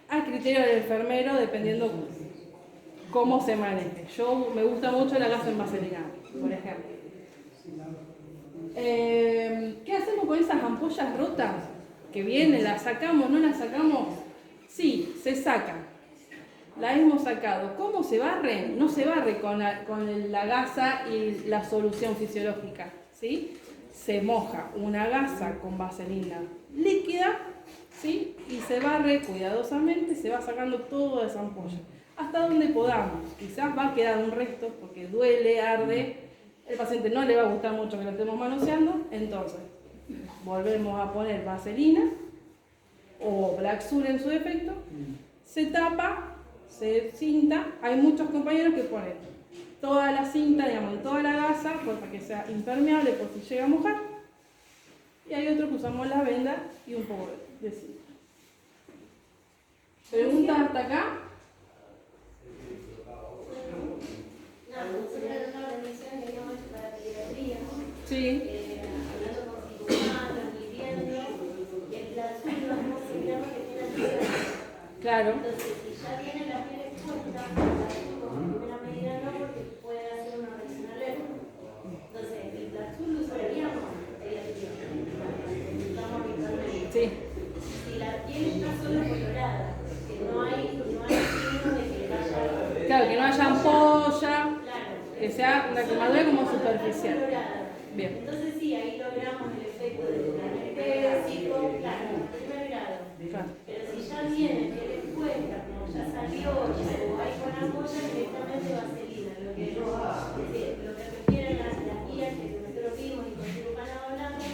Speaker 3: A criterio del enfermero, dependiendo cómo se maneje. Me gusta mucho la gasa en vaselina, por ejemplo. ¿Qué hacemos con esas ampollas rotas que vienen? ¿Las sacamos? ¿No las sacamos? Sí, se sacan. La hemos sacado. ¿Cómo se barren? No se barre con la gasa y la solución fisiológica, ¿sí? Se moja una gasa con vaselina líquida, ¿sí? Y se barre cuidadosamente, se va sacando toda esa ampolla. Hasta donde podamos. Quizás va a quedar un resto porque duele, arde. El paciente no le va a gustar mucho que lo estemos manoseando, entonces volvemos a poner vaselina o Black Sur en su defecto, se tapa, se cinta. Hay muchos compañeros que ponen toda la cinta, digamos, toda la gasa, para que sea impermeable por si llega a mojar. Y hay otros que usamos la venda y un poco de cinta. ¿Preguntas hasta acá?
Speaker 6: Nosotros en una organización que habíamos hecho para pediatría,
Speaker 3: Sí.
Speaker 6: hablando con cirujanos, viviendo, y el plazo lo vamos a mirar que tiene ansiedad.
Speaker 3: Claro.
Speaker 6: Entonces, si ya tiene la piel expuesta, como primera medida no, porque puede hacer una reacción alérgica. Entonces, el Plaxul lo usaríamos pediatría. Estamos habitualmente.
Speaker 3: Sí.
Speaker 6: Si la piel está solo colorada, que no hay signo de que haya.
Speaker 3: Claro, que no haya ampolla,
Speaker 6: Claro.
Speaker 3: que sea una quemadura como superficial. Bien.
Speaker 6: Entonces sí, ahí logramos el efecto del anestésico, claro, primer grado.
Speaker 3: Claro.
Speaker 6: Pero si ya viene, piel expuesta, como ya salió, ya o hay con ampolla, directamente vaselina. Lo que requieren las guías que nosotros vimos y con cirujano hablando,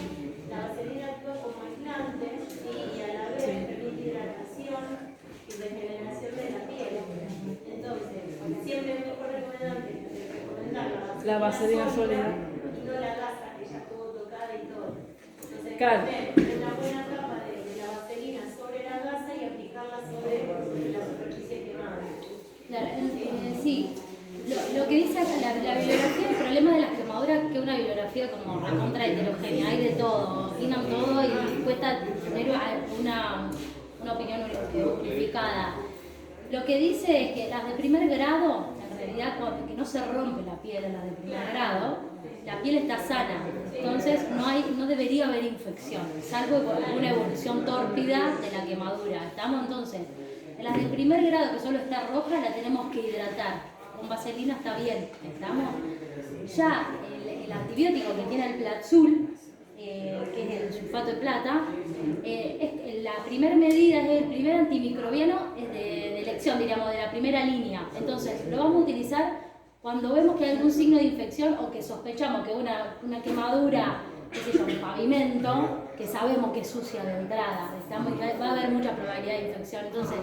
Speaker 6: la vaselina actúa como aislante y a la vez permite hidratación y regeneración de la piel. Entonces, siempre es mejor recomendar
Speaker 3: La vaselina sólida.
Speaker 6: y no la gasa que ya estuvo tocada y todo. Entonces,
Speaker 3: Claro.
Speaker 6: poner una buena capa de la vaselina sobre la gasa y aplicarla sobre la superficie quemada.
Speaker 2: Claro, sí. Lo que dice acá, la bibliografía, el problema de las quemaduras es que es una bibliografía como recontra heterogénea, hay de todo, opinan todo y cuesta tener una opinión unificada. Lo que dice es que las de primer grado, en realidad, que no se rompe la piel en las de primer grado, la piel está sana, entonces no debería haber infección, salvo por alguna evolución tórpida de la quemadura. ¿Estamos entonces? En las de primer grado, que solo está roja, la tenemos que hidratar. Con vaselina está bien, ¿estamos? Ya el antibiótico que tiene el Plaxul, que es el sulfato de plata, la primera medida, es el primer antimicrobiano es de elección, diríamos, de la primera línea. Entonces, lo vamos a utilizar cuando vemos que hay algún signo de infección o que sospechamos que una quemadura, qué sé yo, un pavimento, que sabemos que es sucia de entrada, va a haber mucha probabilidad de infección. Entonces,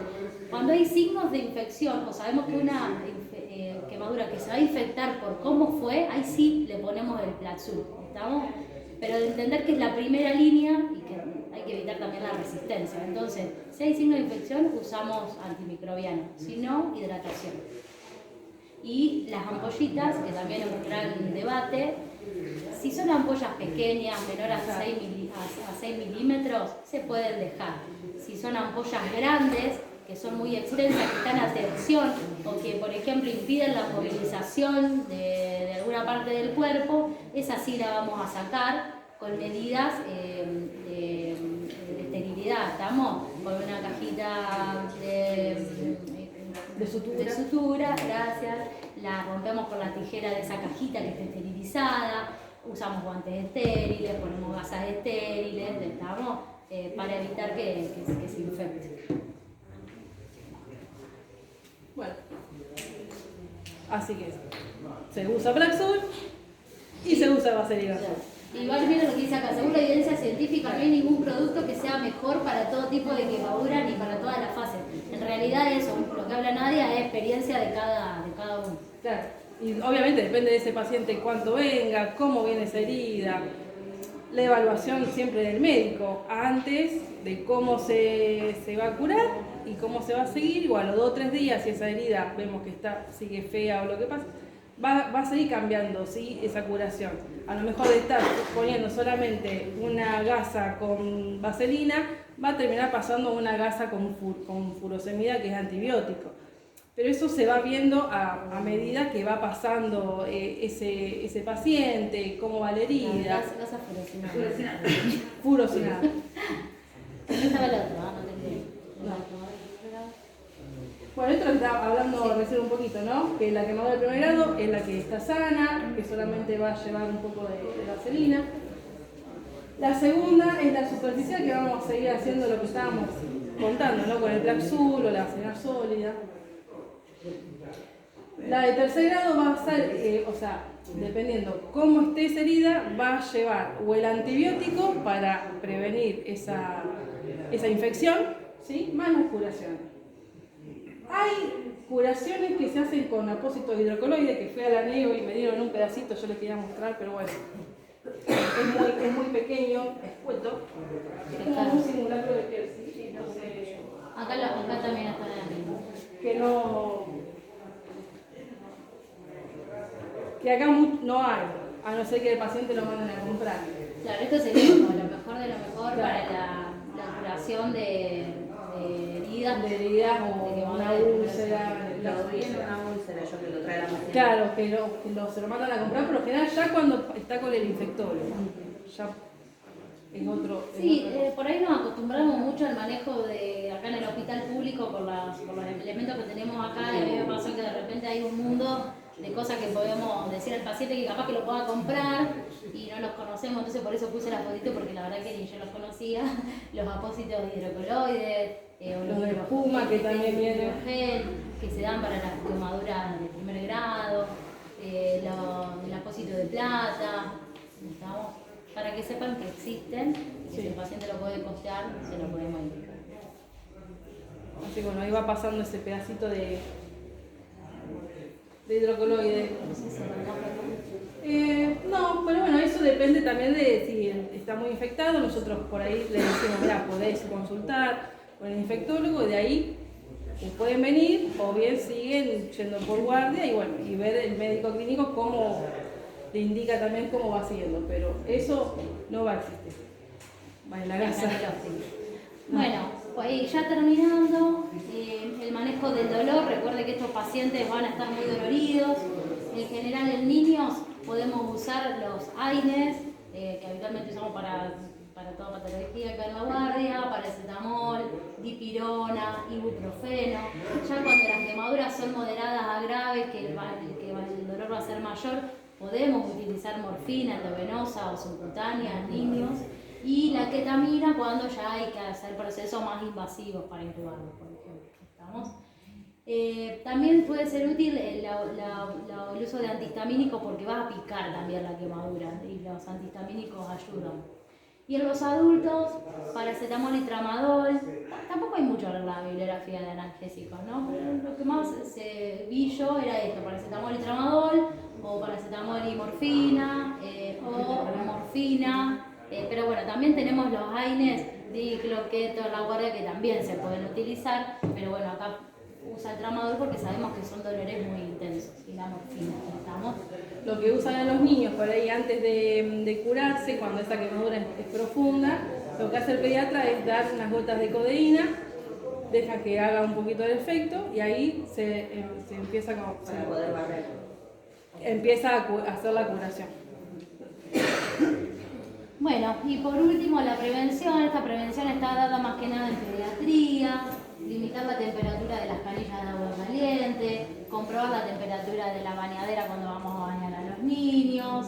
Speaker 2: cuando hay signos de infección o sabemos que una quemadura que se va a infectar por cómo fue, ahí sí le ponemos el Plaxul, ¿estamos? Pero de entender que es la primera línea y que hay que evitar también la resistencia. Entonces, si hay signos de infección, usamos antimicrobiano, si no, hidratación. Y las ampollitas, que también es un gran debate, si son ampollas pequeñas, menores a 6 milímetros, se pueden dejar. Si son ampollas grandes, que son muy extensas, que están a tensión o que, por ejemplo, impiden la movilización de alguna parte del cuerpo, esa sí la vamos a sacar con medidas de esterilidad. Estamos con una cajita de sutura, gracias, la rompemos con la tijera de esa cajita que esté esterilizada, usamos guantes estériles, ponemos gasas estériles, ¿estamos? Para evitar que se infecte.
Speaker 3: Bueno, así que se usa Plaxul y se usa vaselina.
Speaker 2: Igual miren lo que dice acá, según la evidencia científica no hay ningún producto que sea mejor para todo tipo de quemadura ni para todas las fases. En realidad eso, lo que habla Nadia es experiencia de cada uno.
Speaker 3: Claro, y obviamente depende de ese paciente cuánto venga, cómo viene esa herida, la evaluación siempre del médico antes de cómo se va a curar y cómo se va a seguir, o a los 2 o 3 días si esa herida vemos que sigue fea o lo que pasa, va a seguir cambiando, ¿sí? Esa curación. A lo mejor de estar poniendo solamente una gasa con vaselina, va a terminar pasando a una gasa con furosemida, que es antibiótico. Pero eso se va viendo a medida que va pasando ese paciente, cómo va la herida.
Speaker 2: Gasa furosemida.
Speaker 3: Furosemida.
Speaker 2: ¿Dónde estaba el otro? No entendí.
Speaker 3: Bueno, esto lo estaba hablando recién un poquito, ¿no? Que la quemadura de primer grado es la que está sana, que solamente va a llevar un poco de vaselina. La segunda es la superficial, que vamos a seguir haciendo lo que estábamos contando, ¿no? Con el Plaxul o la vaselina sólida. La de tercer grado va a ser, dependiendo cómo esté esa herida, va a llevar o el antibiótico para prevenir esa esa infección, ¿sí? Más las curaciones. Hay curaciones que se hacen con apósito hidrocoloide, que fui a la NEO y me dieron un pedacito, yo les quería mostrar, pero bueno, es muy pequeño, escueto, es como un simulacro de Kelsey, entonces,
Speaker 2: Acá también está
Speaker 3: que acá no hay, a no ser que el paciente lo manden a comprar.
Speaker 2: Claro, esto sería como lo mejor de lo mejor para la curación de heridas.
Speaker 3: De heridas o
Speaker 2: de
Speaker 3: una
Speaker 2: quemaduras.
Speaker 3: úlcera.
Speaker 5: Lo vi en una úlcera, yo que lo trae la paciente.
Speaker 3: Claro, se lo mandan a comprar, pero en general ya cuando está con el infectólogo. Ya es otro.
Speaker 2: Sí, por ahí nos acostumbramos mucho al manejo de acá en el hospital público por los elementos que tenemos acá, y a mí me pasa que de repente hay un mundo de cosas que podemos decir al paciente que capaz que lo pueda comprar y no los conocemos, entonces por eso puse la fotito, porque la verdad que ni yo los conocía, los apósitos hidrocoloides,
Speaker 3: Los de espuma que también vienen.
Speaker 2: gel, que se dan para las quemaduras de primer grado, el apósito de plata, ¿estamos? Para que sepan que existen y que si el paciente lo puede costear, se lo podemos indicar.
Speaker 3: Así que bueno, ahí va pasando ese pedacito de hidrocoloide.
Speaker 2: No sé si se lo
Speaker 3: No, pero bueno, eso depende también de si está muy infectado. Nosotros por ahí le decimos, mira, podéis consultar con el infectólogo, y de ahí pueden venir o bien siguen yendo por guardia y bueno, y ver el médico clínico cómo le indica también cómo va siguiendo, pero eso no va a existir. Va en la casa.
Speaker 2: Bueno, pues ya terminando, el manejo del dolor. Recuerde que estos pacientes van a estar muy doloridos. En general en niños podemos usar los AINES, que habitualmente usamos para toda patología acá en la guardia, paracetamol, dipirona, ibuprofeno. Ya cuando las quemaduras son moderadas a graves, que el dolor va a ser mayor, podemos utilizar morfina endovenosa o subcutánea en niños, y la ketamina cuando ya hay que hacer procesos más invasivos para intubarlos, por ejemplo. ¿Estamos? También puede ser útil el uso de antihistamínicos, porque va a picar también la quemadura y los antihistamínicos ayudan. Y en los adultos, paracetamol y tramadol. Tampoco hay mucho en la bibliografía de analgésicos, ¿no? Pero lo que más vi yo era esto: paracetamol y tramadol, o paracetamol y morfina, o morfina. Pero bueno, también tenemos los AINES, dicloqueto, la guardia, que también se pueden utilizar, pero bueno, acá usa el tramadol porque sabemos que son dolores muy intensos, y la morfina, ¿estamos?
Speaker 3: Lo que usan a los niños por ahí antes de curarse, cuando esa quemadura es profunda, lo que hace el pediatra es dar unas gotas de codeína, deja que haga un poquito de efecto y ahí se empieza
Speaker 5: Para poder barrer.
Speaker 3: empieza a hacer la curación.
Speaker 2: Bueno, y por último la prevención. Esta prevención está dada más que nada en pediatría: limitar la temperatura de las canillas de agua caliente, comprobar la temperatura de la bañadera cuando vamos a bañar a los niños,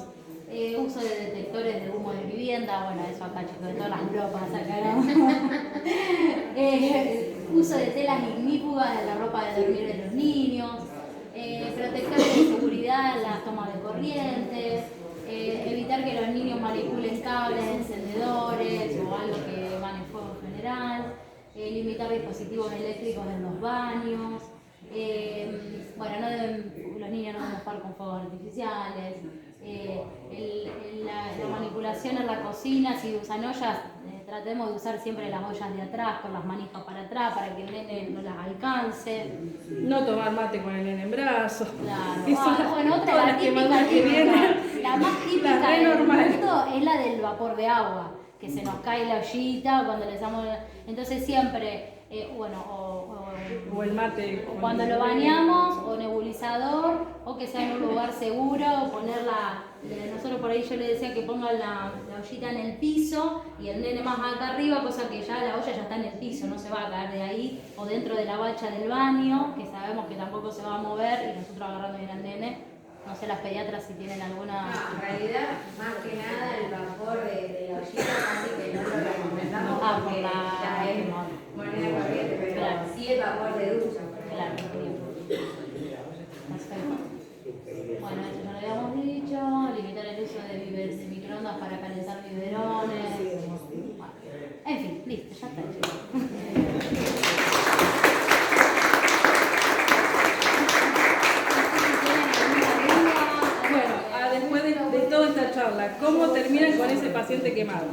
Speaker 2: uso de detectores de humo de vivienda, bueno, eso acá, chicos, de todas las ropas acá, ¿no? Uso de telas ignífugas en la ropa de dormir de los niños, protectores de seguridad en las tomas de corriente, evitar que los niños manipulen cables, encendedores o algo que emane fuego en general, limitar dispositivos eléctricos en los baños, bueno, los niños no deben jugar con fuegos artificiales, la manipulación en la cocina, si usan ollas, tratemos de usar siempre las ollas de atrás, con las manijas para atrás, para que el nene no las alcance.
Speaker 3: No tomar mate con el nene en brazos.
Speaker 2: Claro.
Speaker 3: Bueno,
Speaker 2: otra, la típica
Speaker 3: que vienen.
Speaker 2: La más típica
Speaker 3: La re
Speaker 2: del
Speaker 3: normal.
Speaker 2: mundo es la del vapor de agua, que se nos cae la ollita cuando le damos. Entonces siempre,
Speaker 3: O el mate.
Speaker 2: o cuando lo bañamos, o nebulizador, o que sea en un lugar seguro, o ponerla. Nosotros por ahí yo le decía que pongan la ollita en el piso y el nene más acá arriba, cosa que ya la olla ya está en el piso, no se va a caer de ahí, o dentro de la bacha del baño, que sabemos que tampoco se va a mover, y nosotros agarrando bien al nene. No sé las pediatras si tienen alguna.
Speaker 4: En realidad, más que nada, el vapor de la ollita casi que no lo recomendamos porque ya es moneda corriente, pero
Speaker 2: Claro.
Speaker 4: sí el vapor de ducha.
Speaker 2: Claro, bien. Perfecto. Bueno, esto ya lo habíamos dicho: limitar el uso de microondas para calentar biberones. Bueno, en fin, listo. Ya está, chicos.
Speaker 3: Bueno, después de toda esta charla, ¿cómo terminan con ese paciente quemado?